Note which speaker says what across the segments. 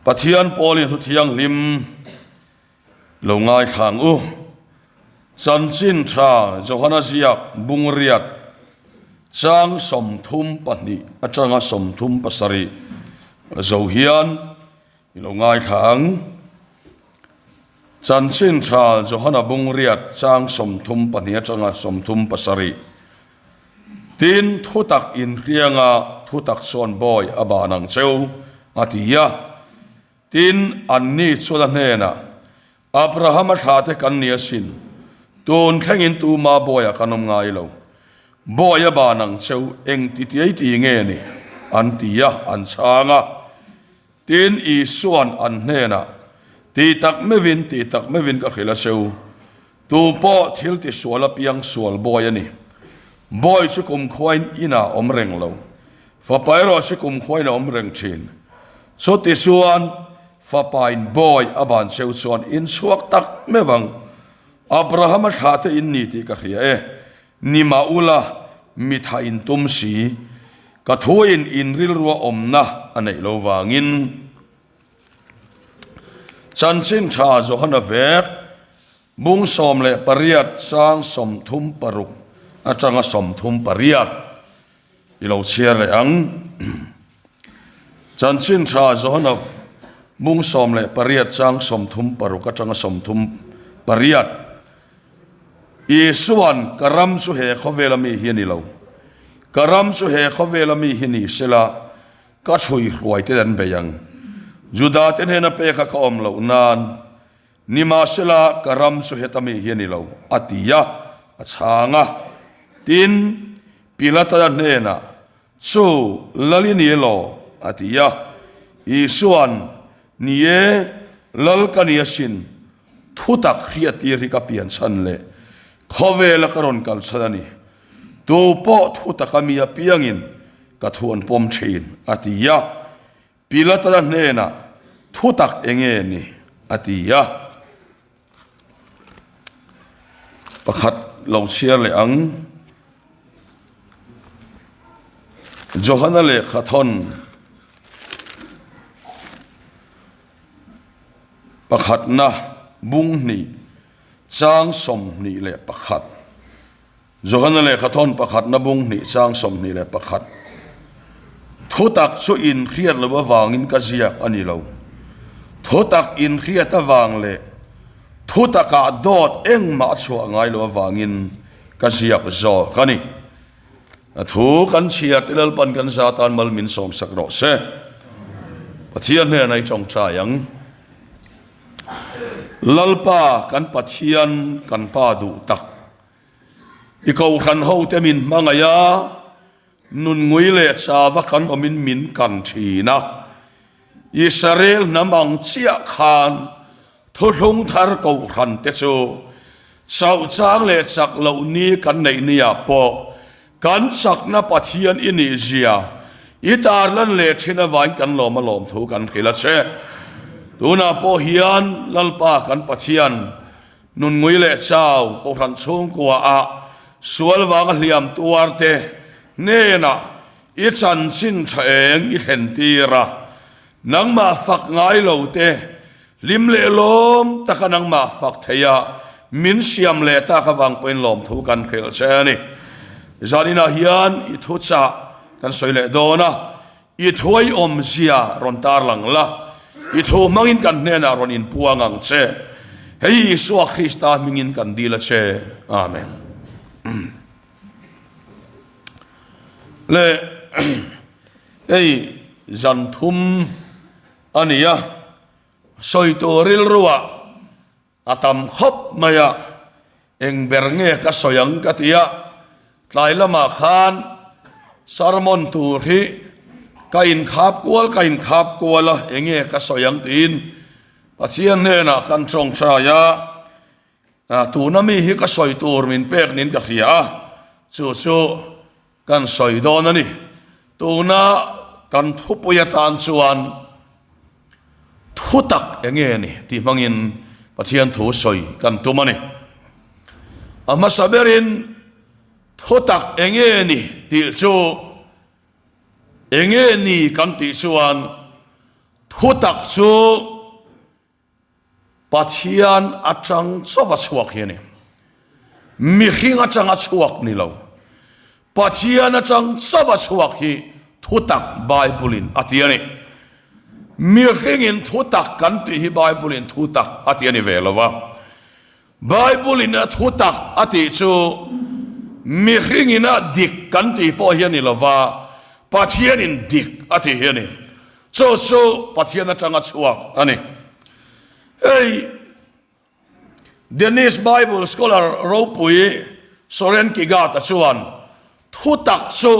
Speaker 1: ปะเทียนปอลิทุเทียงลิมลงง่ายทางจันสินชาเจ้าคณะเสียกบุงเรียดจางสมทุมปนิอาจารย์สมทุมปัสริเจ้าเฮียนลงง่ายทางจันสินชาเจ้าคณะบุงเรียดจางสมทุมปนิอาจารย์สมทุมปัสริตินทุตักอินเรียงทุตักส่วนบอยอบานังเจ้าอาทิยาตินอันนี้สุดเนนะอับราฮัมชาเตกันเนียสินตูนแข่งอินตูมาบอยกันนมง่ายเราบอยบานังเจ้าเองติดยัยตีเงนี่อันทิยาอันช้างตินอีส่วนอันเนนะตีตักไม่วินก็เขลเจ้าตูปอทิลติสวลเปียงสวลบอยนี่บอยสุกุมควายอินาอมเร่งเราฟ้าไปรอสุกุมควายน่ะอมเร่งชินสุดที่ส่วนฟ้าไปบอยอบานเซลส่วนอินสวกตักไม่วังอับราฮัมชาติอินนี่ที่กะเขียนิมาอุลามิทาอินตุมสีกะทัวอินริลรัวอมนะอันไหนเราวางินจันสินชาโจฮันเวกบุงสมเลปริยัดสร้างสมทุมปรุกอาจารย์สมทุมปริยัดที่เราเชียร์เลยอังจันสินชาโจฮันบุงสมเลปริยัดสร้างสมทุมปรุกอาจารย์สมทุมปริยัดอีส่วนกรำสุเหเขาเวลามีเฮียนี่เรากรำสุเหเขาเวลามีเฮียนี่เสละก็ช่วยรวยเต็นไปยังจุดาเต็นเห็นเปกก็อมเรานานนิมาเสละกรำสุเหตมีเฮียนี่เราอติยะช้างตินพิลาตาเนนะสู้ลลินีโลอติยะอีส่วนนี่ลลกันยสินทุตักเรียตีริกาเปียนสันเลขเวลกรอนกัลสดานีตัวปอทุตักมีอเปียงินกัทวนปมชีนอติยาพิลาตาเนนะทุตักเองนี่อติยาประคัดเราเชียร์เลยอังโจฮันนาเลขัดทนประคัดนะบุงนี่จางสมนี่แหละประคัดโจฮันนาเลขัดทนประคัดนะบุงนี่จางสมนี่แหละประคัดทุตักสุอินเครียดหรือว่าวางินกะเสียอันนี้เราทุตักอินเครียดตะวางเลยทุตักาดอดเอ็งมาชัวไงหรือว่าวางินกะเสียกจอกันนี่ทุกันเชียร์ที่เราปันกันซาตานมัลมินสมสักโนเสปะเทียนเนี่ยในจงใจยังลลปากันปะเทียนกันปาดูตักอีกเอาขันเฮาเตมินมังยานุนงุยเลชาวกันอมินมินกันทีนะอิสราเอลน้ำมังเชียขานทุลงทาร์กูขันเตโซสาวจางเลจักเหล่านี้กันในเนียปอกันสักนับปะเทียนอินิเซียอิตาลันเลชินวันกันหลอมหลอมถูกันขิลเชตูนาโปเฮียนลลปากันปะเทียนนุนงุยเลเจ้าเขาทันชงกัวอาสวลวางเหลี่ยมตัวเตเนนะอิจันสินเฉงอิเห็นตีระนังมาฝักง่ายเหล่าเตลิมเลลมตะกันนังมาฝักเทียมินเสียมเลตะกวังเป็นหลอมถูกันขิลเชนี่จานินาเฮียนอิทุจ่ากันสวยเลโดนะอิทวยอมเสียรอนตาร์หลังละอิทูมังอินกันเนนารอนอินปัวงังเชเฮ้ยสวาคริสต์มิงอินกันดีละเชอาเมนเลเฮ้ยจันทุมอันนี้อะสวยตัวริลรัวอาตมขบมายะเอ็งเบรเงก็สยังกัตยาไลละมาขานสารมอนตูรีกินขับกวลละเองก็สยังตีนปัจเจียนเนี่ยนะกันจงชายาตูน้ำมีฮิก็สอยตูมินเป็กนินกักยาจู่กันสอยโดนนี่ตูน่ากันทุบยาตานชวนทุตักเองนี่ที่มังอินปัจเจียนถูสอยกันตัวมันนี่อามาซาเบรินทุตักเองนี่ติจูเองนี่กันติชวนท thu tak chu pathian atang sowa chuak hi ni mi hring atang a chuak ni lo pathian atang sowa chuak hi thu tak Bible atiani mi hring in thu tak kan ti hi Bible in thu tak atiani ve lova Bible in thu tak ati chu mi hring in a dik kan ti po hi ni lova pathian in dik ati hi ni so pathian atang a chuak ani hey Danish Bible scholar Ropui Soren Kigat chuan thu tak chu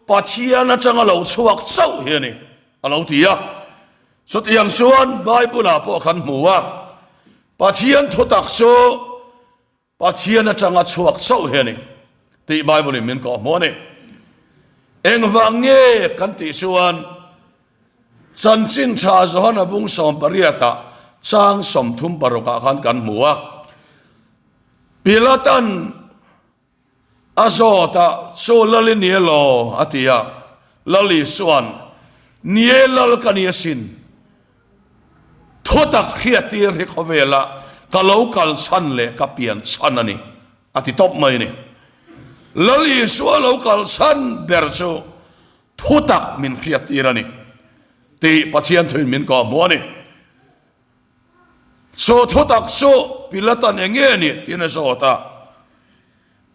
Speaker 1: pathian atang a lo chuak chau hi ni alo tia so tiang chuan Bible a po khan muwa pathian thu tak chu pathian atang a chuak chau hi ni ti Bible min ko mo ni engwang nge kan ti chuan chan chin tha zohan abung som pariata chang som thum paroka khan kan muwa pilatan azota so lali nielo atia lali suan nielal kaniasin thotak khiatir hi khovela kalokal san le kapian sanani ati top mai ni lali so local san berso thotak min khiatirani ti pathian thuin min ko moni so thotak so pilatan enge ni tina sota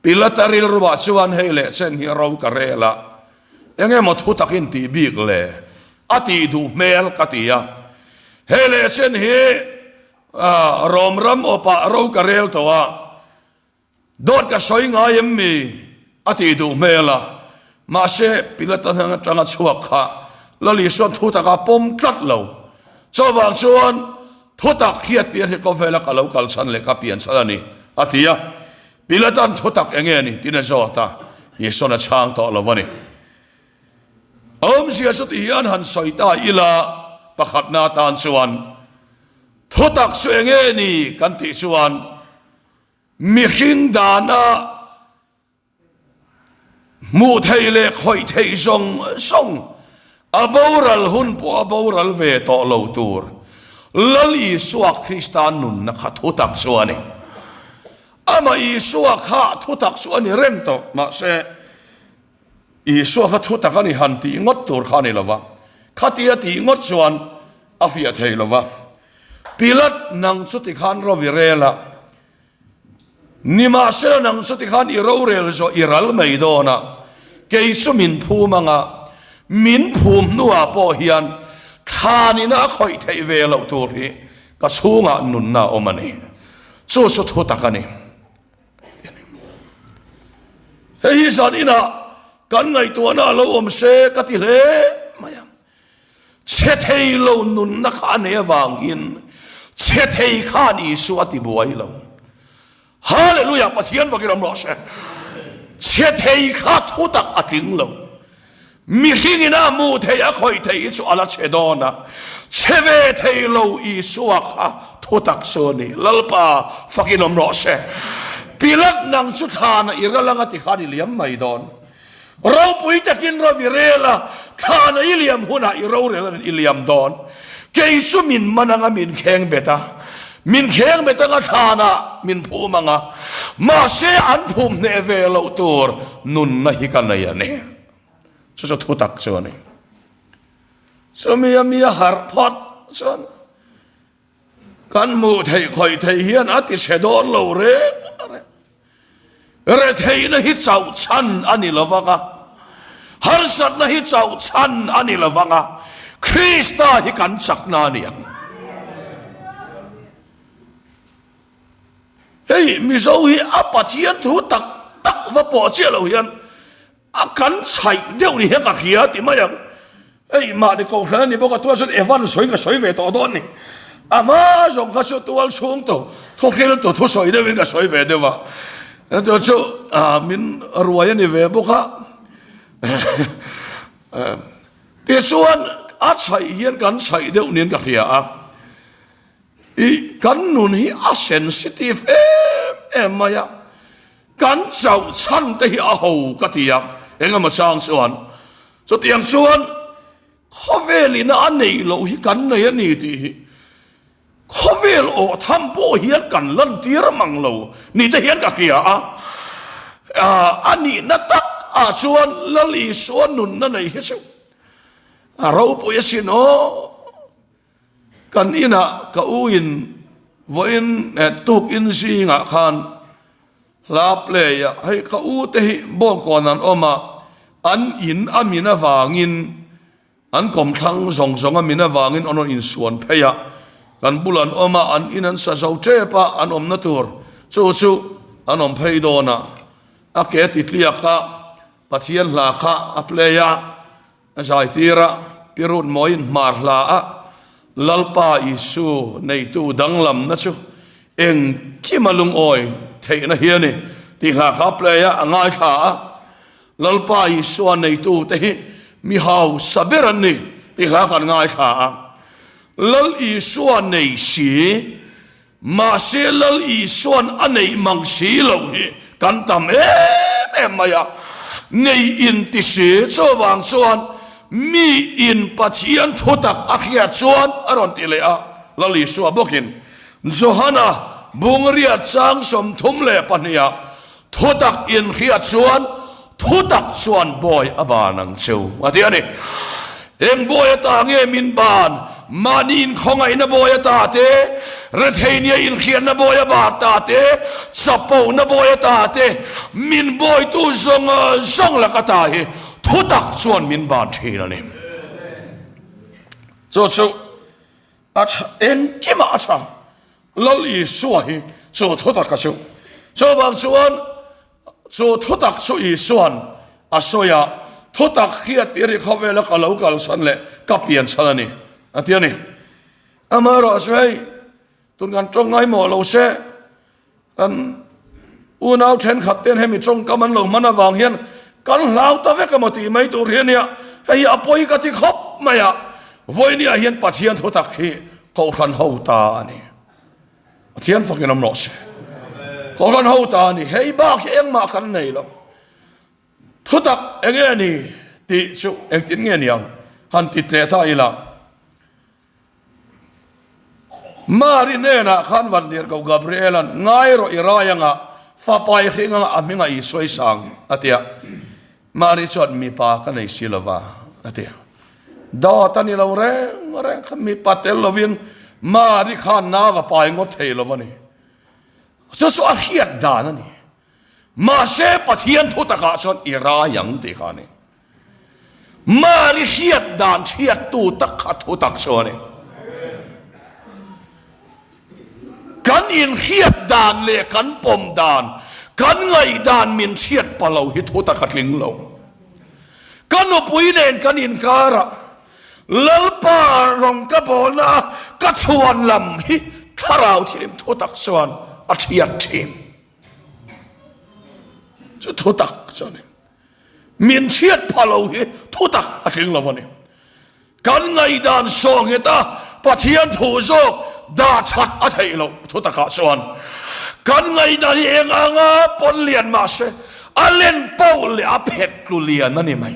Speaker 1: pilataril ruwa chuan hele chen hi ro karela enge mo thotakin ti bik le ati du mel katia hele chen hi rom ram opa ro karel towa dot ka soi nga yemmi ati du mela ma se pilatan tanga chuak kha lali son thotaka pom tlat lo chawang chuan thotak khiat pian he ko vela ka local san le ka pian salani atia pilatan thotak enge ni tina zota ye sona chang to lovani om sia sut hian han soita ila pakhat na tan chuan thotak su enge ni kan ti chuan mi hring dana mu theile khoi thei song aboral hun po aboral ve to lo tur lali suak Kristan nun na khathutak suani ama i suak kha thutak suani reng to ma se i suak khathutak ani hanti ngot tur khani lawa khatia ti ngot suan afia thei lawa pilat nang suti khan ro virela nima se nang suti khan i ro rel zo iral meidona keisu min phu manga min phum nuwa po hian thani na khoi thei ve lo tur hi ka chunga nun na omani chu su thu takani hei zanina kan ngai tu na lo om se ka ti le mayam che thei lo nun na kha ne wang in che thei kha ni su ati buai lo hallelujah pathian wakiram lo se che thei kha thu tak ating lo mi hingina mu thei a khoi thei chu ala chedona cheve thei lo I suakha thotak soni lalpa fakinom ro se pilak nang chu thana iralanga ti khani liam mai don ro pui takin ro virela thana iliam huna I ro re iliam don keisu min mananga min kheng beta nga thana min phu manga ma se an phum ne ve lo tur nun na hikana ya ne so thotak chuani so mi har phot son kan mu thei khoi thei hian ati sedon lo re thei na hi chau chan ani lawanga har sat na hi chau chan ani lawanga Krista hi kan sakna ni hey mi zo hi apathian thu tak va po che lo hian akan chai deu ni he ka khia ti ma yang ei ma ni ko khana ni boka tua sun evan soi ve to don ni ama jong ka so tual chung to tho khel to tho soi de win ka soi ve de wa to chu min ruaya ni ve boka ti chuan a chai hian kan chai deu nin ka khia I kan nun hi a sensitive em ma ya kan chau chan te hi a ho ka ti ya engama chang chuan so tiang chuan ข้าเวลินะอันนี้เราฮิกันในอันนี้ที่ข้าเวลโอทำโปเฮียนกันลันตีระมังเรานี่จะเฮียนกับเฮียอันนี้นักตักส่วนลลีส่วนนุนนั่นไอ้เหี้ยเราปุยสิโนกันอินะกับอุอินวันตุกอินซีงะขันลาเปลยให้กับอุเตหิบ่งก่อนนั้นออกมาอันอินอามินะวางินอันกลมทั้งสองอามินะวางินอันอินส่วนเพยะกันบุลันออกมาอันอินันสะเจ้าเจ็บอันอมนัตุรจู่อันอมเพยโดนะอาเกติดเลียกะปัจเจียนลาคะอัปเลยะใจตีระพิรุณมอยมาร์ลาลัลปาอิสูในตู้ดังลำนั่นชูเองขี้มาลุงอ้อยเทนะเฮียนี่ที่ลาคะอัปเลยะง่ายขาลัลปาอิสูในตู้เตหิมีหาวสับเบรันนี่ที่ลากันง่ายขาลัลอิสูในสีมาเซลัลอิสูอันในมังสีเหล่านี้กันทำมายาในอินติเสสว่างส่วนมีอินปัจจัยทุตักอักยาส่วนอรอนติเลอะลลิสัวบกินโจฮานาบุงเรียดสังสมทุมเลปนียทุตักอินขียดส่วนทุตักส่วนบอยอบานังเซวว่าที่อันนี้เอ็งบอยตาเงมินบานมานินของไอ้นบอยตาเตรเทเนียอินเขียนนบอยบาตาเตสปูนบอยตาเตมินบอยตู้ซงละกตาเฮทุตักส่วนมินบานทีนั่นเองจู่อาชาเอ็นกิมาอาชาลลีสวยจู่ทุตักกสูจู่บางส่วนจู่ทุตักสุยส่วนอาสวยทุตักเขียติริเขาเวลกะเลวกะลสันเล่กับเปลี่ยนสันนี่อันที่นี่อามารอสวยตุนกันจงไงหมอเราเสกันอุณเอาเช่นขัดเต้นให้มีจงกำมันหลงมันวางเฮียนกันเหล่าตะเวกมาตีไม่ตัวเรียนเนี่ยให้อภัยกันที่คบไม่อะวันนี้เฮียนปัจเจียนทุตักที่เขาขันหูตานี่เทียนฟังกันน้ำหนอสเขาขันหูตานี่ให้บ้าเองมาขันไหนล่ะทุตักเองนี่ติชุเองติดเงี้ยยังหันติดเตะท่าอีหลังมาริเนนะขันวันเดียร์กับกาเบรียลันง่ายรออิรายังอ่ะฟ้าไปขึ้นอ่ะมิงไอสวยสังอาทิตย์มาริชดมีปากกันในศิลวะอาทิตย์ดอตันนี่เราแรงขมีปัตเตลวินมาริขันน้าว่าไปงดเทลวันนี้จะสวดเฮียดดานั่นนี่มาเสพเทียนทุตกะชนอิรายังตีขานี่มาริเฮียดดานเฮียดตูตกะทุตักชนนี่กันอินเขียดดานเลกันปมดานกันไงดานมินเชียดปะเราหิทุตะขัดลิงเรากันอุปุยเนนกันอินการะลลปารองกะโบนาก็ชวนลำฮิทาราวที่ริมทุตักชวนอาเชียดทีมจะทุตักชวนมินเชียดปะเราหิทุตักอาลิงเราวันนี้กันไงดานสองเหตุปะเทียนถูโซกดาชัดอะไรเราทุตกะส่วนกันไงดาเองอ่างปนเลียนมาเสอเล่นเป้าเลยอเพชรลุเลียนนั่นนี่ไหม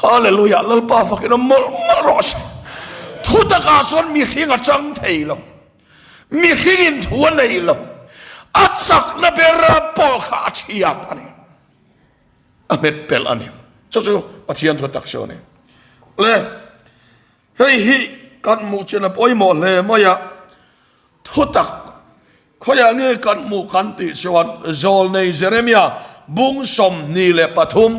Speaker 1: ฮาเลลูยาลลปาฟักนมรอสทุตกะส่วนมีขิงจังเทลมีขิงทัวในเราอัศกนเบราปอขาเชียบอันนี้อเมดเปลอันนี้จู่ๆปัจจัยทุตกะส่วนนี้เลยเฮ้ยกันมูเชนะปอยหมดเลยมายาทุตักเขาอย่างนี้กันมูกันติชวนโจลในเยเรมียาบุงสมนี่เลปฐุม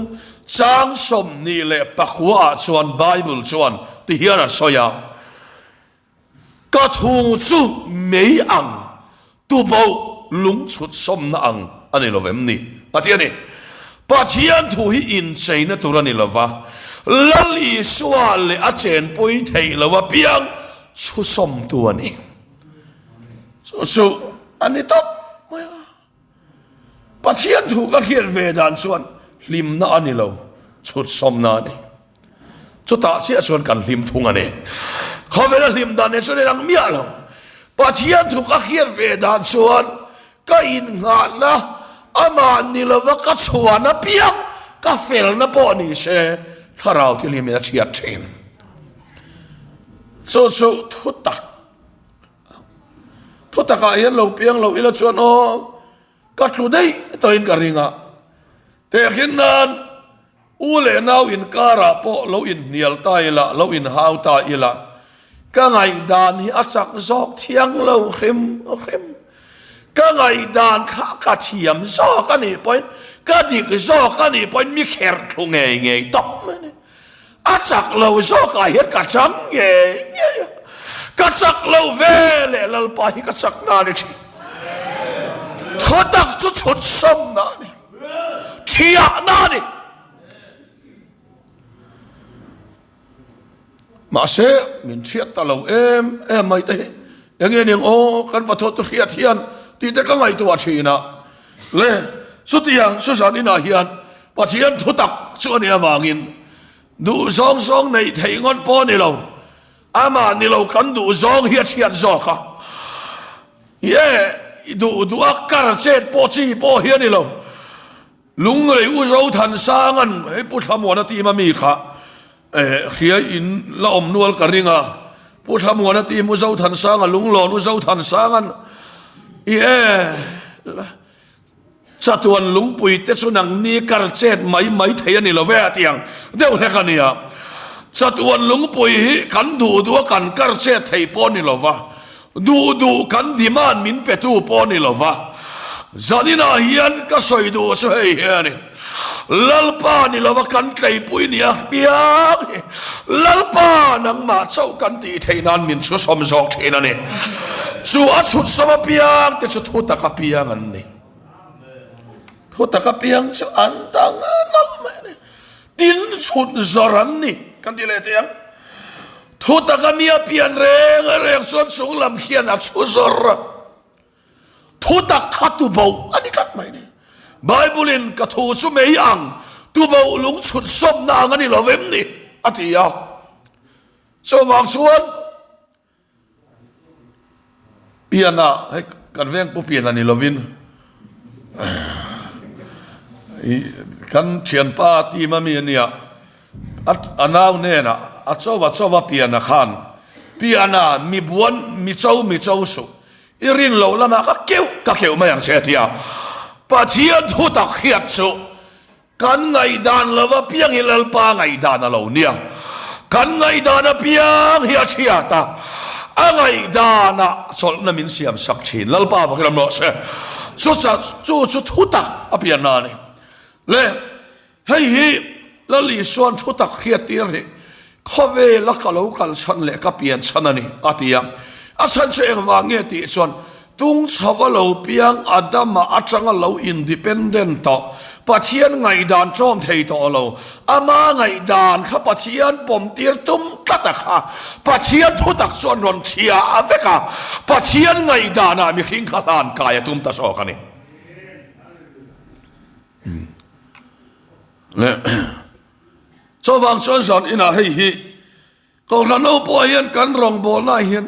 Speaker 1: จางสมนี่เลปขวาชวนไบเบิลชวนที่เฮียนะสอยากระทูจูไม่อังตูเบาลุงชุดสมนะอังอันนี้เราเวมนี่ปะเทียนี่ปะเทียนทุยอินเซนตุรันิลวะลลีสวาเลอาเจนปุยเทลวะเปียงชุสมตัวนี้สุอันนี้ตบไม่ปัจเจียนถูกกันเขียนเวดานส่วนลิมนาอันนี้เราชุดสมนานี่จุดตาเสียส่วนกันลิมทุงอันนี้เขาเวลาลิมดานเนี่ยส่วนนังเมียเราปัจเจียนถูกกันเขียนเวดานส่วนก็อินงานนะอามานี่เราว่าก็ส่วนนะเปียงก็เฟลนะปอนี่เช ถ้าเราที่เรียนมีเชียร์เชนสู้ทุตักก็เห็นเราเพียงเราอิละชวนโอก็สุดได้ตัวอินการิงะแต่ขินนั้นอูเลนเอาอินการะโปเราอินเนียลตายละเราอินฮาวตายละก็ไงดานที่อัศกซอกเทียงเราเข็มก็ไงดานข้ากระเทียมซอกกันนี่ปอยก็ดิกซอกกันนี่ปอยมีแขกทุงเงยตบมันอัศกเราซอกเห็นกระชังเงยกระชักเราเวลเราไปกระชักนานี่ทีทุตักจุดซ้ำนานี่เทียนานี่มาเสมินเชียตเราไม่ได้ยังไงเนี่ยโอ้กันปะทศเทียเทียนที่แต่ก็ไงตัวชีนะเลยสุดยังสุสานินาเฮียนปัจจัยทุตักส่วนเนี่ยวางินดูสองในไทยงอนปอนี่เราอามานี่เราคันดูสองเฮียเทียนสอกะเย่ดูอักการเจ็ดปอจีปอเฮียนี่เราลุงเลยอุโสทันสร้างกันให้พุทธมวลตีมามีค่ะเฮียอินละอมนวลกระริงอ่ะพุทธมวลตีมุโสทันสร้างกันลุงหลอนมุโสทันสร้างกันจัตุวันลุงปุยเตสุนังนี่การเจ็ดไม่เทียนี่เราแวะเตียงเดี๋ยวเฮกันเนี่ยจัตุวันลุงปุยกันดูกันการเจ็ดไทยปอนี่เราวะดูกันดิมานมินเปตูปอนี่เราวะจานินาเฮียนก็สวยดูสวยเฮียนี่ลัลปานี่เราว่ากันไกลปุยเนี่ยเปียกลัลปานังมาเจ้ากันตีเทนันมินชุสมจอกเทนันนี่จู่ชุดสมเปียกแต่ชุดทุตะกับเปียงันนี่ทุตะกับเปียงชุดอันตังนั่นไม่เนี่ยดินชุดจรันนี่กันที่เลเตียงทุตะกับเมียเปียนเรงส่วนสูงลำเขียนอัดชุดจระทุตะขัดตุเบาอันนี้กัดไหมเนี่ยไบเบิลินกระทูสุเมียงตุเบาลุงชุดส้มนางอันนี้เราเว้นนี่อาทิยาสว่างส่วนเปียนะให้กันเว้งปุ๊บเปียนะนี่เราวินกันเชียนป้าตีมามีเนี่ยอันนั้นเนี่ยนะอัศวะเปียนะขันเปียนะมีบวนมีเจ้าสุอิรินเราละมาก็เกี่ยวมาอย่างเสียทีอ่ะปะเทียนทุตักเขียดสุกันไงดานละว่าเปียงฮิลปาไงดานเราเนี่ยกันไงดานเปียงเฮียเชียตาไงดานสอนน้ำมินเสียมสักชินลปาฟังเราเสียสุดทุตักอเปียนานี่เลยให้แล้วลีส่วนทุตักเขียดตีนี่ข้อเวลักเรากันฉันเล็กเปียนฉันนี่อาทิยาฉันเชื่อว่าเงี้ยตีส่วนตุงชาวเราเปียงอาดัมมาอาจังเราอินดิเพนเดนต์ต่อปัจเจียนไงดานจอมเทยต่อเราอามาไงดานข้าปัจเจียนปมตีร์ตุมตัดข้าปัจเจียนทุตักส่วนรอนเชียอาเฟก้าปัจเจียนไงดานามีขิงขลานกายตุมตัดสอกันนี่เนี่ยชาวฟังส่วนสอนอินาให้ฮีก็เราโน้ปอยนกันรองบอลน่าเห็น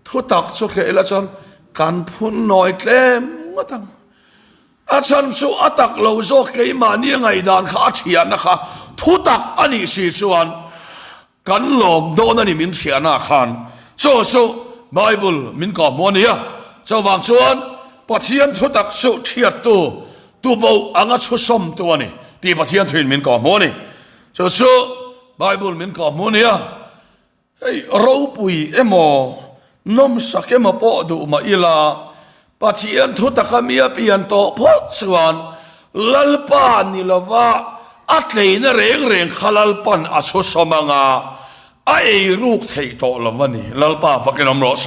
Speaker 1: ทุตักสุขเอลจันการพูนน้อยเต็มมาตั้งอาจารย์สุอัตักเราโซเกยมาเนี่ยไงดานข้าเชียนนะคะทุตักอันนี้สิส่วนกันหลอมโดนอันนี้มินเชียนาขันโซไบเบิลมินก่อมวเนี่ยเจ้าวางส่วนปัจเจียนทุตักสุเทียตัวเบาอังกฤษสมตัวนี่ที่ปัจเจียนทุนมินก่อมวนี่โซไบเบิลมินก่อมวเนี่ยเฮ้ยเราปุยโมนมสักมาปอดูมาอีลาปัจจัยทุตกมีเปียนโตพอดส่วนลัลปานิลวะอัตเลนเร่งขลัลปันอสุสมังาไอรูกเทยโตละวันนี้ลัลปาฟักนำรอเส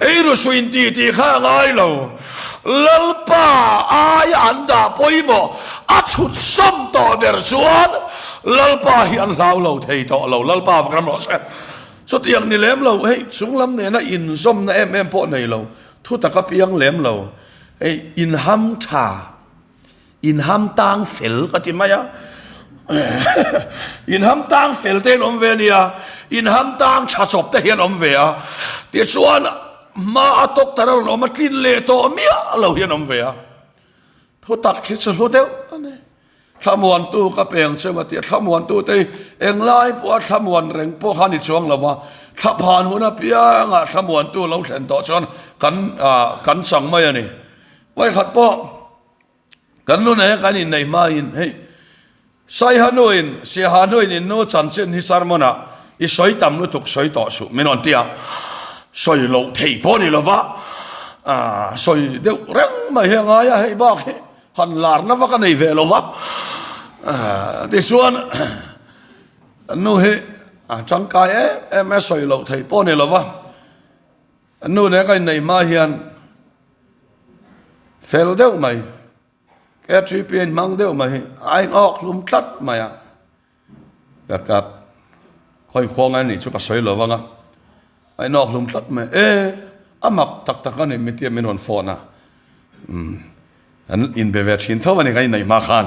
Speaker 1: ไอรูสุอินตีข้างไอเราลัลปาอายอันดาปอยโมอัดสุดซ้ำต่อเบอร์ส่วนลัลปาฮิอันลาวเราเทยโตเราลัลปาฟักนำรอเสสุดอย่างนี้เลี้ยมเราเฮ้ยสุงลำเนี่ยนะอินส้มนะเอ็มพอในเราทุตกะเปียงเลี้ยมเราเฮ้ยอินฮัมชาอินฮัมตังเฟลก็ที่มาอ่ะอินฮัมตังเฟลเตนอมเวเนียอินฮัมตังชาศพเทียนอมเวียเดี๋ยวส่วนมาอตกตระเรามากินเลโตเมียเราเฮียนอมเวียทุตักคิดสุดเดียวอันนี้ ขมวนตู้ก็เป็นเชื่อมาเตียขมวนตู้เตยเองไล่ปวดขมวนเร่งพวกขันอีช่วงละว่าถ้าผ่านหัวหน้าเปียงขมวนตู้เราเห็นต่อชนกันสั่งไม่อันนี้ไว้ขัดป้อกันนู้นไหนกันอินในมาอินเฮ้ใส่ฮันอินเสียฮันอินโน้จันเซนฮิสารมนะอีสอยต่ำนู้ถูกสอยต่อสู้ไม่นอนเตียสอยโลเทปนี่ละวะสอยเดี๋ยวเร่งไม่เฮียงายให้บอกหันหลานนะว่ากันในเวลวะที่ส่วนนู้นเฮจังกายแม่สอยโลเทปนี่ละวะนู้นไหนกันในมาเฮียนเฟลเดียวไหมแกทริปเปียนมังเดียวไหมไอ้ออกลุมตัดไหมกัดค่อยควงอันนี้ชุกสวยเลยวะงะไอ้นอกลุมตัดไหมอามักตักกันนี่ไม่เทียมไม่นอนฟอนะอันอินเบเวชินเท่าวันนี้ไงในมาขาน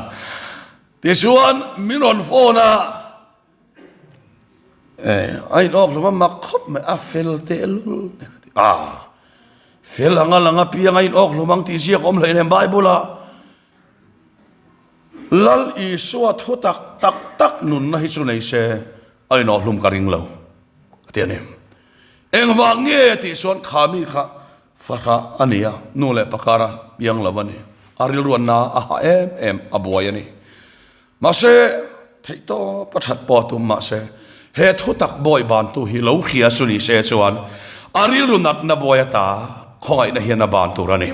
Speaker 1: ที่ส่วนไม่นอนฟอนะไอ้นอกลุมมักคบไม่เฟลเตลุลเฟลหลังเปียงไอ้นอกลุมังที่เสียผมเลยในไบเบิลลัลอีสวดทุตักนุนนะฮิสุนัยเสไอ้นอลุมกระริงเราเดี๋ยวนี้เอ็งวางเงี้ยที่ส่วนขามีค่ะฟ้าอันนี้นู่นแหละประการยังละวันนี้อาริลรวนนาอาบวยนี่มาเสที่โตประทัดปอตุมมาเสเหตุทุตักบ่อยบานตุฮิเลวเขียสุนีเสจวนอาริลรุนัดนาบอยตาคอยนะเฮียนาบานตุระนี่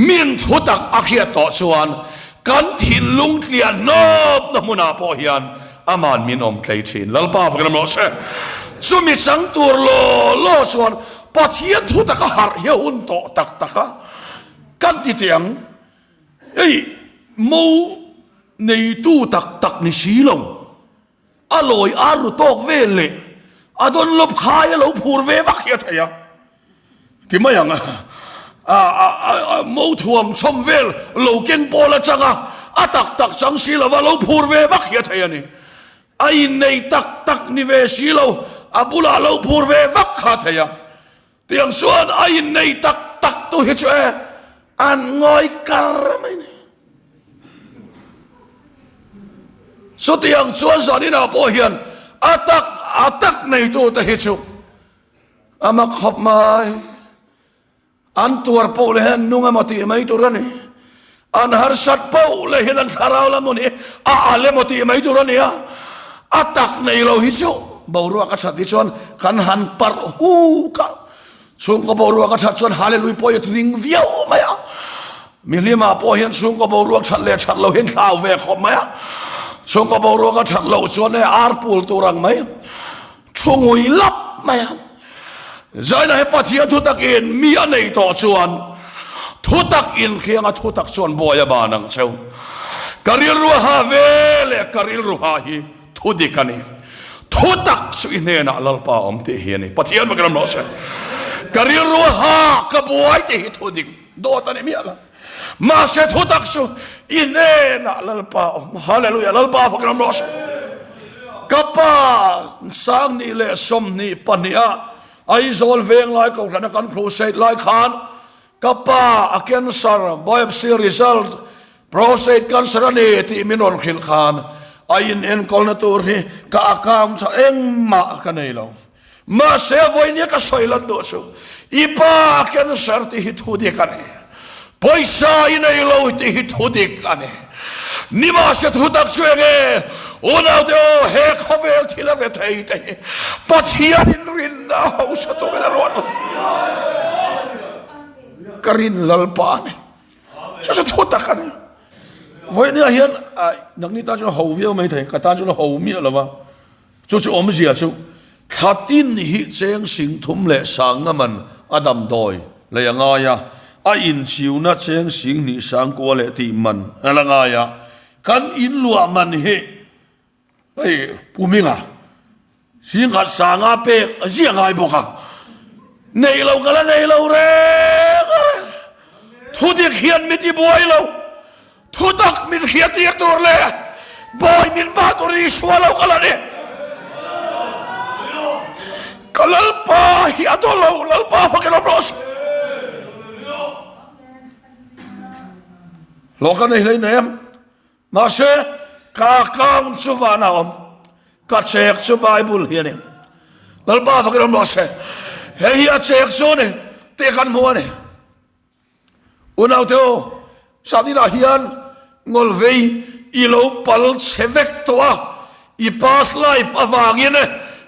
Speaker 1: มินทุตักอาเขียต่อชวนกันถิ่นลุงเลียนนอบนมุนาพอเฮียนอามันมินอมไกลชินลัลป้าฟังกันมั้งเสสุมิสังตัวโลส่วนปัจเจียนทุตักหาเฮียอุนโตตักกันที่เตียงมูในตู้ตักนี่สีลงอร่อยอารุตอกเวลเลยอดนลบขายเราพูดเววักเฮียเทียที่ไม่ยังมูทวมชมเวลเราเก่งพอละจังตักจังสีละว่าเราพูดเววักเฮียเทียนี่ไอ้ในตักนี่เวสีเราบุลาเราพูดเววักขาเทียเพียงส่วนไอ้ในตักตัวเหี้ยอันงอยการไม่เนี่ยสุดที่ยังส่วนสอนนี่นะพอเฮียนตักในตัวเหี้ยอามาขบมาอันตัวร์ปูเลยนุ่งมาตีไม่ตัวนี่อันหาสัตว์ปูเลยเห็นอันทาราวละมุนี่เลมาตีไม่ตัวนี่ตักในเราหิจุบาวรัวกัชัดที่ชวนกันหันปาร์หูกันช่วงก็บาวรัวกัชัดชวนหาเลลุยปอยทิ้งเวียวไหมมีลิมาปอยเห็นช่วงก็บาวรัวชัดเลยชัดเราเห็นข่าวเวกขบไหมช่วงก็บาวรัวกัชัดเราชวนในอาร์ปูลตัวรังไหมช่วงหุยลับไหมใจในปัจเจียนทุตักอินมีอันไหนต่อชวนทุตักอินเคียงทุตักชวนบอยบานังเชวกริลรัวฮาเวเลกริลรัวฮาฮีทุดิกันนี่ทุตักสุอินเนนะลัลปาอมเตฮีนี่ปัจเจียนมันกำลังรอเชกริลรัวฮากบวยเตฮีทุดิกโดตันมีอะไรมาเชทุตักสุอินเนนะลัลปาอมฮาเลลูยาลัลปาฟังกำลังรอเชกับป้าสังนี่เลสมนี่ปัญญาไอ้โซลเวงไล่กับธนาคารครูเซตไล่ขานกับป้าอาเคนซาร์บอยบซีรีซัลโปรเซตกันสระเนที่มินอนขิลขานไอ้เอ็นคอลนาตูรีกับอากามจะเอ็งมากันเองเรามาเซฟไว้เนี่ยก็สวยลันดูสูอีป้าอาเคนซาร์ที่ฮิตฮูดิกันเองปอยซาอินเอเราที่ฮิตฮูดิกันเองนี่มาเสทุตักช่วยเองโอ้นาเดียวเฮคาเวลที่เราเทย์ปัจเจียนินรินดาวสตูเวลรอนกรินลัลปานจะทุตักกันวันนี้เห็นนักนิตาจุลหาวเวียวไม่ถึงกตาจุลหาวเมียหรอวะ就是我们写出他定义这样行通了上啊们阿达มดอยเลยยังไงอินชิวนะเชียงสิงนี่สังกัวเลยที่มันอะไรไงกันอินลัวมันเฮผู้มิงสิงขัดสางอาเปกเสียงไงบุกในเรากันแล้วในเราเร่ทุติเขียนมิติบอยเราทุตักมินเขียนที่ตัวเลยบอยมินบาตุรีชัวเรากันแล้วเนี่ยกันแล้วป้าเฮียตัวเราแล้วป้าฟังกันแล้วรสโลกันในเลยเนี่ย มาเสกากางสุวานาอมกัดเชกสุไบเบิลเฮียเนี่ยแล้วบ้าฟังกันมาเสเฮียเชกโซเนี่ยเตะกันมัวเนี่ยอุณเอาเถอะสาธิตเฮียนงอลเวย์อีโลปัลเซเวกตัวอีพาสไลฟ์อวางยันเนี่ย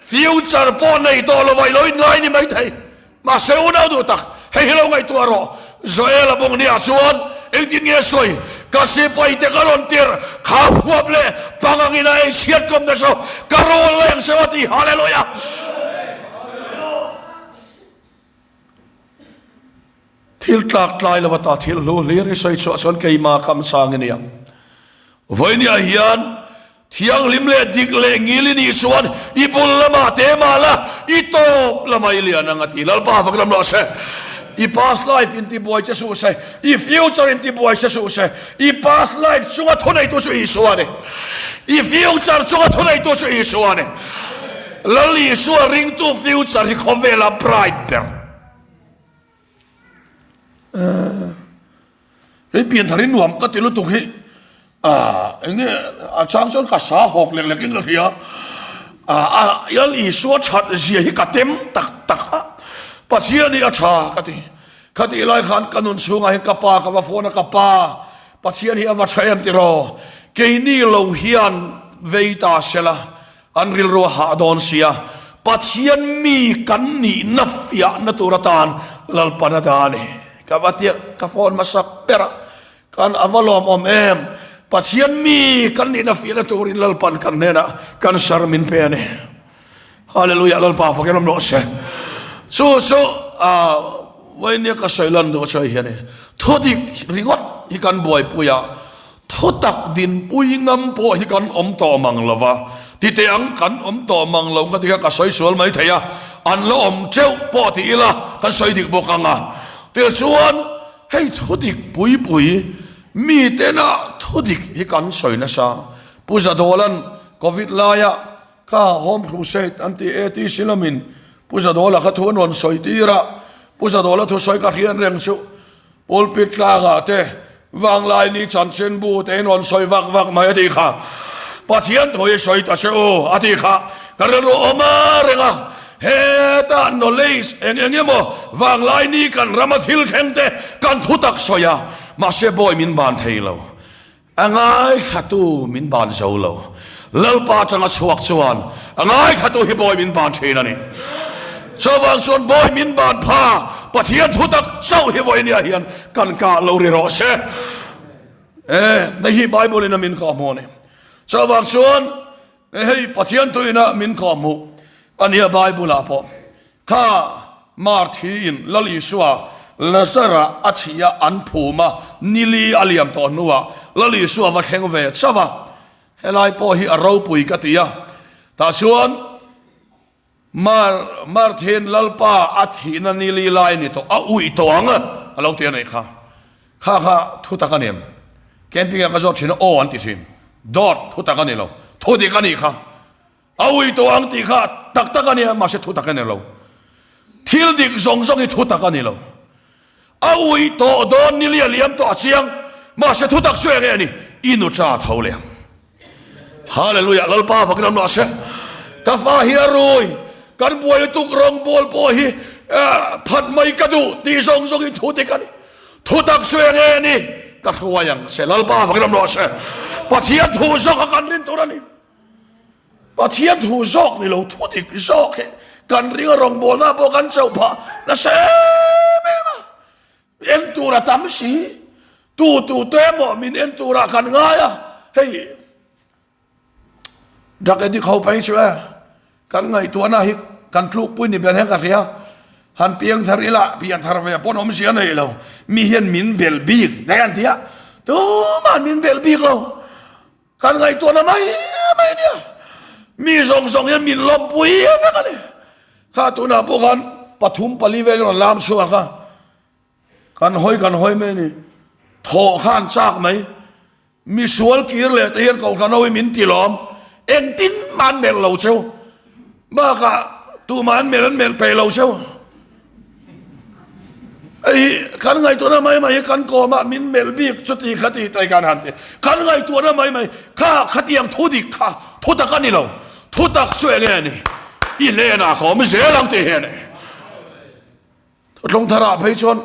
Speaker 1: ฟิวเจอร์ปอนในตัวเราไว้ลอยง่ายนี่ไม่ใช่มาเสอุณเอาดูตักให้เราไงตัวรอโซเอลบงเนี่ยชวนเอ็งดินเงี้ยสวยกษตรไปเตะการันตีข้าวหัวเปล่าปังงินาเอเชียกรมเดชการันเลี้ยงสวัสดีฮาเลลูยาทิลตักไล่ละวัตทิลลูเลียริสอยชวนเกยมาคำสั่งเนี่ยวันนี้เฮียนที่ยังลิมเล่ดิกเล่งิลินีส่วนอีบุลละมาเตมาละอีโตละมาอิเลียนังติลลป้าฟังลำล้อเสอี past life อินที่บอยเจสุเสอี future อินที่บอยเจสุเสอี past life ช่วงทุนไอตัวช่วยอีส่วนเนี่ยอี future ช่วงทุนไอตัวช่วยอีส่วนเนี่ยแล้วลีส่วน ring to future ที่เขาเวลา brighter ไอ้เปลี่ยนทารินหนุ่มก็ติดลุตุกฮีอย่างเงี้ยช่างชนกับสาหกเล็กๆกันเลยยันอีส่วนชัดเสียที่กระเต็มตักปัจเจียนี่อาชากติคดีไล่ขันกันนุนสูงไอ้กับป้ากับว่าโฟนกับป้าปัจเจียนี่อาวัชเอ็มติโรเกนี่เราเฮียนเวตาเชลอันริลโรหาดอนเซียปัจเจียนมีกันนี่นัฟยาณตุรตานลลปนาดานีกับว่าเตียกับโฟนมาสักเประกันอวลอมอมเอ็มปัจเจียนมีกันนี่นัฟยาณตุริลลปันกันเนนะกันชาร์มินเพเนฮาเลลูยาลลปาฟังกันลำโนเชวันนี้ก็ใช้ลันโดใช้เห็นเนี่ยทุกที่ริงอดที่กันบ่อยปุยทุกตักดินปุยงำปุยที่กันอมต่อมังลาวะที่เตียงกันอมต่อมังลาวก็ที่ก็ใช้สวนไม่เทียอันละอมเจ้าปอที่ละกันใช้ดิบกกังเตียชวนให้ทุกที่ปุยมีแต่น่ะทุกที่ที่กันใช้นะซะผู้จัดโดลันโควิดลายะข้าโฮมครูเซตอันที่ซิลามินผู้จัดโดละเขาทวนวันสอยตีระผู้จัดโดละทุสอยกัดเรียนเรียงสุปุลปิดลากาเตวางลายนี้ฉันเชนบูเตนวันสอยวักมาอดีค่ะปัจเจียนถอยสอยตาเชโออดีค่ะกันเรื่องอมาเรงะเฮตันโนเลสเองโมวางลายนี้กันรามาทิลเข่งเตกันทุตักสอยมาเชบอยมินบานเทยเราง่ายขัดูมินบานเจ้าเราลลปาจังสวักสวนง่ายขัดูฮิบอยมินบานเทยนั่นเองชาวบ้านส่วนบอยมินบานพาปะเทียนทุตักเจ้าฮิวอยเนี่ยเฮียนกันกาเราเรียรอเชในฮีไบเบิลนะมินข้อมูลเนี่ยชาวบ้านส่วนให้ปะเทียนตัวนะมินข้อมูลอันนี้ไบเบิลอะพอข้ามาร์ทีนลลิสวาลาซาระอัจฉริยะอันผูมานิลีอาลียมตอนนัวลลิสวาวัดแห่งเวทชาวบ้านเฮลัยพอฮีอาราปุยกติยาตาส่วนมาร์ทินลลป้าอัฐินันนิลีไลนี่ตัวอุ้ยตัวงะเราเตียนไหนข้าทุตักันเนี่ยแกนพิงก็จะชินโออันติชิมดอดทุตักันเนี่ยเราทุติกันนี่ข้าอุ้ยตัวอันติข้าตักกันเนี่ยมาเสทุตักันเนี่ยเราทิลดิกซงที่ทุตักันเนี่ยเราอุ้ยตัวโดนนิลีเลียมตัวเชียงมาเสทุตักช่วยกันนี่อินุจ่าเท่าเลยฮาเลลูยาลลป้าฟังกันมาเสกาฟาฮิรุยกันบวยตุกรองบอลปอฮีผัดไม่กระดูตีซงที่ทุติกันทุตักช่วยกันนี่ก็คืออย่างเสลลป้าฟังกันมาเสปัจเจียนถูซอกกันรินตัวนี้ปัจเจียนถูซอกนี่เราทุติกซอกกันเรื่องรองบอลนะบอกกันเจ้าพ่อนะเสไม่มาเอ็นตัวระทำสิตัวเต็มมินเอ็นตัวระกันง่ายเฮ้ยดักเอ็นที่เขาไปช่วยกันไงตัวน่าฮิกันทุกปุ้ยนี่เป็นแห่งกันเรียหันเพียงทาริละเพียงทารเวียปนอมเสียในเรามีเห็นมินเบลบีกได้กันเทียตัวมันมินเบลบีกเรากันไงตัวน่ะไม่เนี่ยมีสองเห็นมินลมปุ้ยอะไรกันเนี่ยข้าตัวน่ะพวกกันปฐุมปริเวณลามชัวค่ะกันห้อยไหมนี่โถข้านจากไหมมีสวนกีร์เลยแต่เห็นเขากันเอาไว้มินตีล้อมเอ็นตินมันเบลเราเชียวบ้าค่ะตัวมันเมลไปเราเชียว ไอ้ขันไงตัวนั้นไม่กันโกมามินเมลบีชุติคติใจการหันเตขันไงตัวนั้นไม่ข้าขัดยังทุดิกข้าทุตักกันนี่เราทุตักช่วยเงี้ยนี่อีเล่น่ะเขาไม่เสียหลังเตะเนี่ยลงทาราไปชน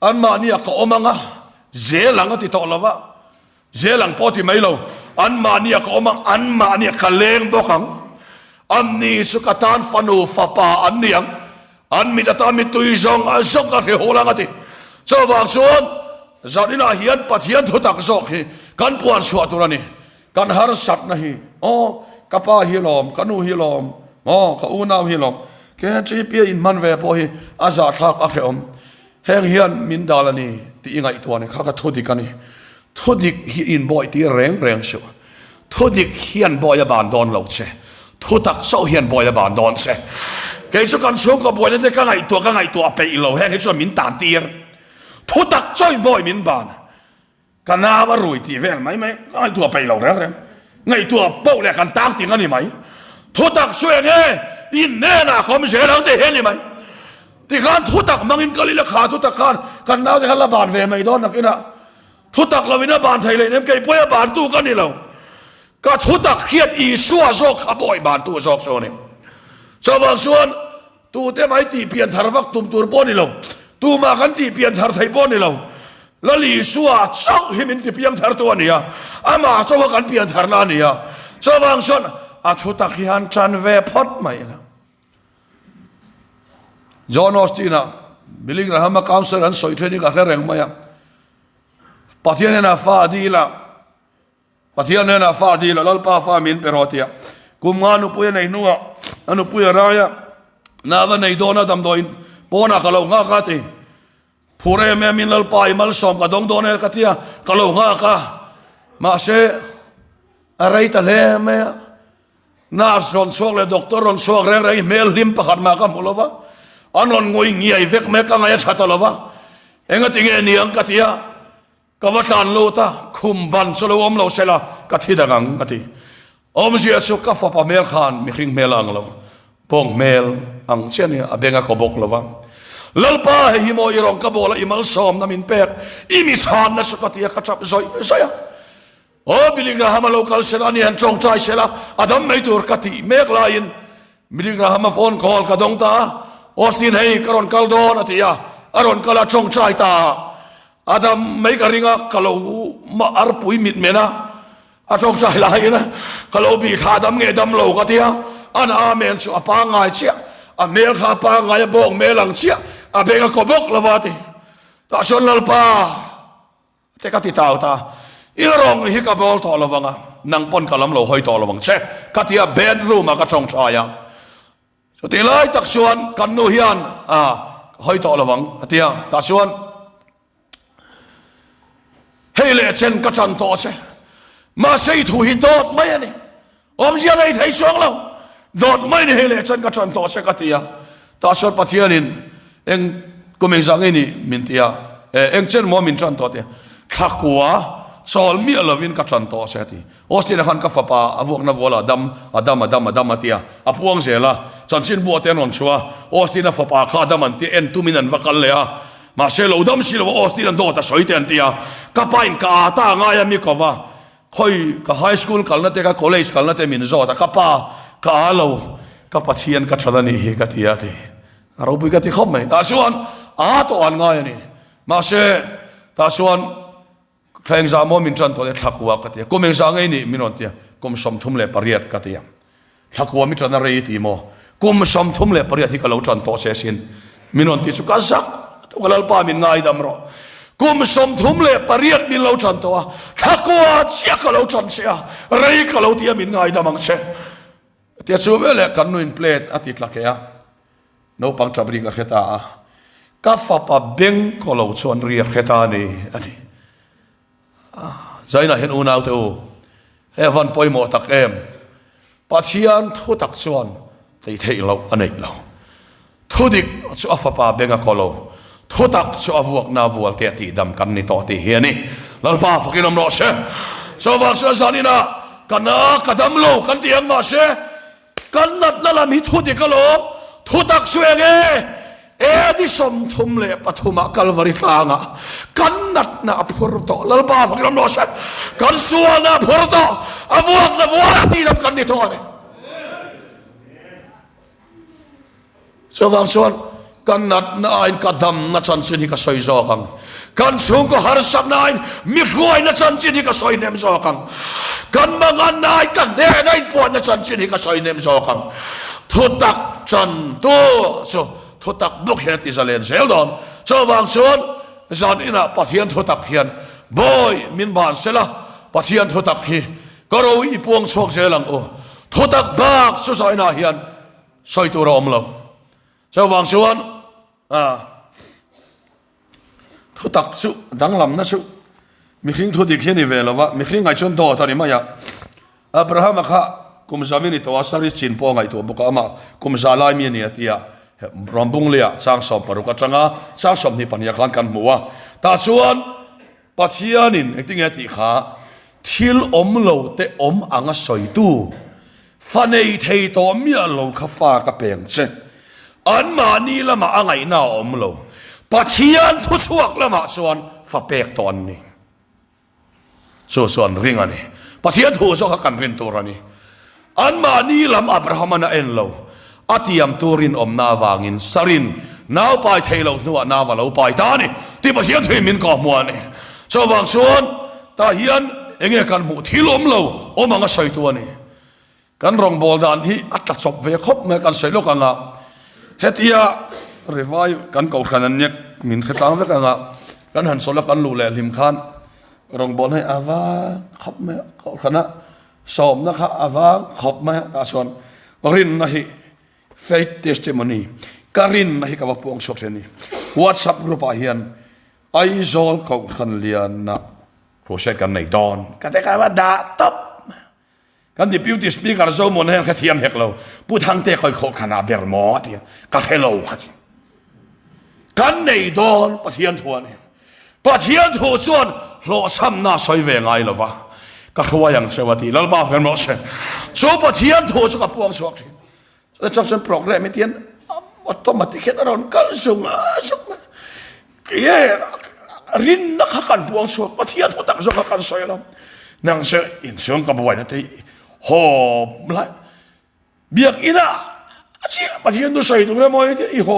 Speaker 1: อันมาเนี่ยเขาอมังอ่ะเสียหลังก็ติดต่อแล้ววะเสียหลังพอที่ไม่เราอันมาเนี่ยเขาอมังอันมาเนี่ยขันเลงบอกขังอันนี้สุกตานฟันูฟ้าป่าอันเนี่ยอันมีแต่ตามีตุยจงอันส่งกันเหรอลังกันทีเจ้าฟังส่วนจารินาเฮียนปัจเจียนทุตักโซกกันปวนสวดตัวนี้กันหาร์สัตนะฮีอ๋อกป้าฮิลอมกันูฮิลอมอ๋อกับอูนาวฮิลอมแค่จีเปียอินมันเวปอฮีอาซาทักอักเรอมแห่งเฮียนมินดาลนี่ที่ยังไงตัวนี้ข้าก็ทุดิกันนี่ทุดิกฮีอินบ่อยที่แรงชัวทุดิกเฮียนบ่อยบานดอนเหล่าเชทุตักเจ้าเฮียนบ่อยบานดอนเชแกจะกันช่วงกับบ่อยนั่นได้ก็ไงตัวไปอีกแล้วแห่งที่จะมินตานเตียร์ทุตักจ้อยบ่อยมินบานกันน่าว่ารุ่ยที่แว่นไหมไงตัวไปเราแล้วไงตัวเป้าแหละกันตั้งติงกันนี่ไหมทุตักช่วยไงอินแน่น่ะเขาไม่เสียหลังจะเห็นนี่ไหมที่ข้านทุตักมังอินกะลิละขาทุตักข้านกันน่าจะขันละบานเวไม่โดนนักนี่นะทุตักเราวินาบานไทยเลยเนี่ยแกป่วยบานตู้กันนี่เราก็ทุตักเครียดอีสัวโซกขบอยบานตู้โซกโซนี่ชาวบ้านส่วนตู้เต็มไอตีเปลี่ยนทารวักตุ่มตัวป้อนนี่เราตู้มากันตีเปลี่ยนทารไทยป้อนนี่เราแล้วลีสัวเจ้าหิมินตีเปลี่ยนทารตัวนี่อ่ะอามาเจ้ากันเปลี่ยนทารนานี่อ่ะชาวบ้านส่วนอาทุตักฮิฮันจันเวพอดไม่ละจอห์นออสตินาบิลลิงราฮัมมาคาวเซอร์อันสอยเทรนนิ่งอะไรแรงไหมอ่ะปัจจัยเนี่ยนะฟาดีละปัจจัยเนี่ยนะฟาดีละแล้วป้าฟามินเปรอติอ่ะกุมงานุปุยในนัวอนุปุยรายะนาวันในโดนาดำโดนปอนักเราง่ากันทีผู้เรย์มินลลปายมัลสอมกับดงโดนเอกันทีอ่ะกเราง่ากันมาเสอะไรตะเลไหมน่าสนสวกเลยด็อกเตอร์รอนสวกเรื่องอะไรเมลลิมประคัดมากันหมดแล้ววะอันนั้นงวยเงียบเวกเมกังไงชัดแล้ววะเอ็งก็ติงเงี้ยนี่อังกันทีอ่ะก็ว่าทานโลตาคุมบันสโลมเราเสละกันทีดังกันทีอมเสียสุขฟ้าปะเมลขานมีคริงเมลังเราปองเมลอังเช่นนี้อเบงกบกเราวะลลป้าเฮิโมอีรองกบละอิมัลซอมนามินเปกอิมิสานนัสกัติยะกัจับซอยโอ้บิลิกราฮัมโลคัลเซลานี่ฮันจงใจเซลาอดัมไม่ตัวกัติเมกลายินบิลิกราฮัมโฟนคอลกระดงตาโอสินให้กรอนกัลโดนาติยาอรอนกัลจงใจตาอดัมไม่กริงะกัลมาอาร์ปุยมิดเมนะอาจงใจลายนะกัลบีทาดำเงดำโลกัติยาอันอาเมนสุอปางายเชียอเมลข้าปางายบงเมลังเชียอเบงกบกละวาติตาชนลลป้าเตกัติตาวตาอีรองฮิกาบอลตอลวังอ่ะนังปนกะลำโลหอยตอลวังเชกัติยาเบนรูมากระชงชายาสุดที่ไล่ตักชวนกันนูฮิอันหอยตอลวังกัติยาตักชวนเฮเลเชนกระจันโตเชมาเซย์ถูหิโดดไม่เนี่ยอมเสียในไทยช่วงเราโดดไม่เนี่ยเฮเลเชนกระจันโตเชกัติยาตักชวนปัจเจียนินเอ็งกุมเองสังเงินมินติยาเอ็งเชนมอมินจันโตเตียทักหัวสอลมีอลวินกัจจันโตเสียทีโอสินะขันกับฟ้าอวกนับวลาดัมเตียอพวงเสียละจันชินบัวเตียนนชัวโอสินะฟ้าข้าดัมันตีเอ็นตุมินันวักเลยอะมาเชลดัมสิลว่าโอสินันโดตาสอยเตียนตียกับไปอินกาตางายมีกว่าคอยกับไฮสคูลกันนั่นเตะกับคอลเลจกันนั่นเตะมินโซตากับป้ากับอาลูกับปัจเจียนกับชาดานีกับตียทีเราบุยกับที่เขาไหมตาชวนตัวอันง่ายนี่มาเชตาชวนใครจะมองมินจันตัวเด็กทักวัวกันที่กุมเองสังเกนี่มินวันที่กุมสมทุมเล่ปริยัดกันที่ทักวัวมินจันอะไรที่โมกุมสมทุมเล่ปริยัดที่กล่าวจันโตเสียสินมินวันที่สุกัสซักตัวกล่าวป้ามินง่ายดำรอกุมสมทุมเล่ปริยัดมินเล่าจันตัวทักวัวเสียกล่าวจันเสียอะไรกล่าวที่มินง่ายดำมังเสียที่สุดเวลากันนู่นเพลทอาทิตย์ละแค่โนปังจับริกับเขตากัฟปะเบงกล่าวชวนเรียกเขตานี่อาทิใจน่ะเห็นอุณาวเตอเฮวันปอยหมอตักเอ็มปัจจัยทุตักชวนที่เที่ยวเราอันนี้เราทุดิกชัวฟ้าเบงกอลทุตักชัววกนาวัวเตียตีดำกันนี่ต่อที่เฮียนี่แล้วป้าฟักกินน้ำร้อนเช่ชาวบ้านเชื่อสานี่นะกันนะกันดำโลกันเตียงมาเช่กันนัดนั่นละมีทุดิกกะโลทุตักช่วยไงเอ di som thum le pathuma kalvari tlanga kan nat na phurto lalpa phakram no sa kan suana phurto avuak na wala ti lam kan ni to ne so wang suan kan nat na ain kadam na chan sin hi ka soi zo kang kan chung ko har sak na ain mi ruai na chan sin hi ka soi nem zo kang kan mangan na ain kan ne na ain pon na chan sin hi ka soi nem zo kang thutak chan tu so thutak buk hian ti zalen sel don so wang suan zan ina pathian thutak hian boy min ban sela pathian thutak hi karo i puang chok zelang o thutak bak so sai na hian soi tu rom lo so wang suan thutak su dang lam na su mi khing thu dik hian ni ve lova mi khing ai chon do ta ni ma ya Abraham kha kum zamini to asari chin po ngai to buka ama kum zalai mi ni atia rambung lia chang som paru ka changa chang som ni pania kan muwa ta chuan pathianin acting ati kha thil om lo te om anga soi tu fanei thei to mi lo kha fa ka peng che an ma ni lama angai na om lo pathian thu chuak lama chuan fa pek ton ni so suan ring ani pathian thu so ka kan rin turani an ma ni lam Abraham na en lo atiam turin om na wangin sarin naw pai thailo nuwa na wa lo pai ta ni ti pathian thei min ka muan ni so wang suan ta hian enge kan mu thilom lo o manga soi tu ani kan rong bol dan hi atta chop ve khop me kan sei lo kanga hetia revive kan ko khanan nek min khatang ve kanga kan han sola kan lu le lim khan rong bol hai awa khop me ko khana som na kha awa khop me ta son rin na hi faith testimony karin na hi ka puang sok ni WhatsApp group a hian ai zol ko khan lian na process kan nei don ka te ka wa da top kan deputy speaker zo mon hen kha thiam hek lo pu thang te khoi kho khana ber mo ti ka hello kha kan nei don pathian thuan pathian thu chuan lo sam na soi ve ngai lo wa ka khwa yang sewati lalba kan mo se so pathian thu chu ka puang sok thi so program etian automatic het aron kal sunga ye rin na kan puang sok pathian thu tak zo kan soi lam nang se in song ka buai na te ho la biak ina achi pathian du soi tu re moi i ho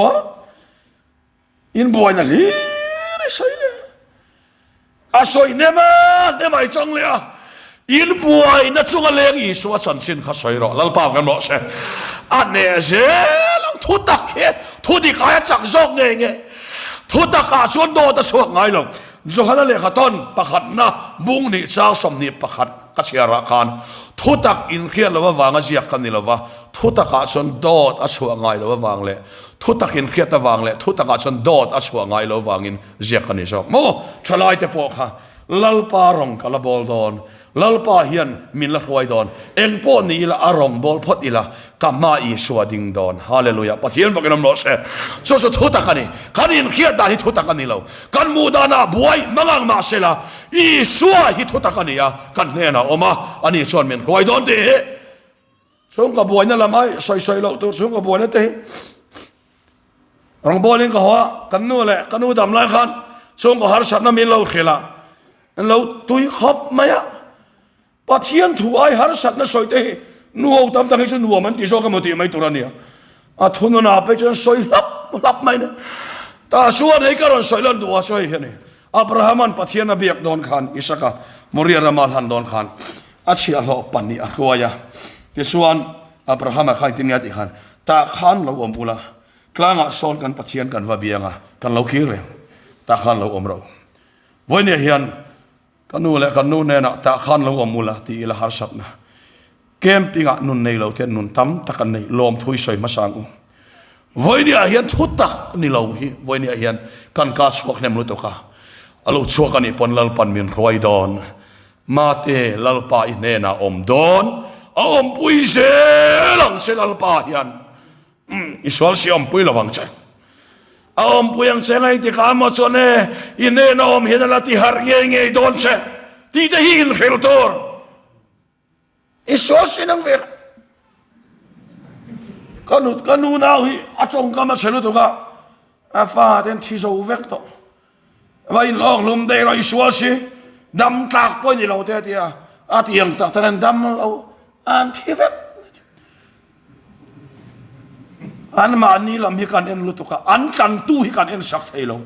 Speaker 1: in buai na li re soi le a soi ne mai chong le a in buai na chunga leng i so chan sin kha soi ro lal pa kan mo se ane se lang thu tak he thu di ka chak zok nge thu tak ka chuan do ta so ngai lo zo hala le khaton pakhat na bung ni chang som ni pakhat ka chiara khan thu tak in khia lo wanga ziak kan ni lo wa thu tak ka chon dot a chuang ngai lo wang le thu tak in khia ta wang le thu tak ka chon dot a chuang ngai lo wangin ziak kan ni zo mo thalai te po kha lalpa rong kala bol don lalpa hian min la khwai don eng po ni la arong bol phot ila kama i suading don hallelujah pathian vakanam lo se so thuta kani kanin khia da hi thuta kani lo kan mu da na buai mangang ma sela i suwa hi thuta kani ya kan ne na oma ani chon men khwai don te song ka buai na lamai soi lo tu song ka buai na te rong bolin ka hawa kanu dam lai khan song ko har sat na min lo khela en lo tui khop maya pathian thu ai har sat na soi te nuo tam tang chu nuo man ti so ka mo ti mai turania a thunu na pe chen soi lap mai na ta suan ei karon soi lan duwa soi he ni Abrahaman pathian na biak don khan Isaka Moria ramal han don khan achia lo pani a khwaya ke suan Abraham a khai tin ya ti khan ta khan lo om pula klanga son kan pathian kan va bianga kan lo ki re ta khan lo om ro voi ne hian kanu ne na ta khan lo om mula ti ila har sat na campinga nun nei lo ten nun tam takan nei lom thui soi masang voi ni a hian thu tak ni lo hi voi ni a hian kan ka chuak nem lu to ka alo chuak ani pon lal pan min roi don mate lal pa i ne na om don om pui se lang se lal pa hian iswal si om pui lawang cha om puyang se ngai ti ka mo chone i ne na om hian la ti har nge don se ti te hin khel tor iswal si nang ver kanu na hi achong kama selu to ka อาฟ้าเดินที่โจเวกโตว่าอินออกลมได้เราอิสวาสิดำตากป่วยนี่เราเดียอาที่ยังตักแต่ดำเราอันที่เวกอันมาอันนี้เรามีการเอ็นลุตุกะอันกันตู้ให้การเอ็นสักเทลง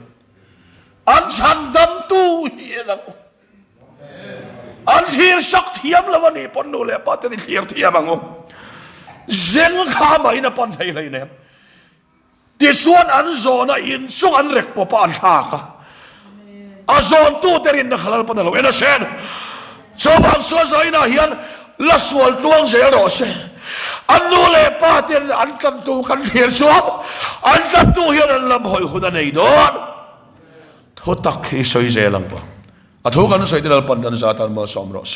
Speaker 1: อันฉันดำตู้เฮียเราอันที่สักเทียมแล้ววันนี้ปนดูเลยป้าจะได้เทียมบังงเจงข้าไม่นะปนไทยเลยเนี่ยที่ส่วนอันโซนอินส่วนอันเล็กปะอันทากะอาโซนตู้เตรินนักขลังปนเราเอ็นเซนชาวบ้านส่วนใจน่ะเฮียนละส่วนตัวเสียรอเซอันนู้นเลยป้าเตียนอันกันตู้กันเทียนสวบอันกันตู้เฮียนลำหอยหุดในดอนทุกตักขี้สวยเจลังบ้าทุกกันสวยที่เราปนดันซาตันมาสมรส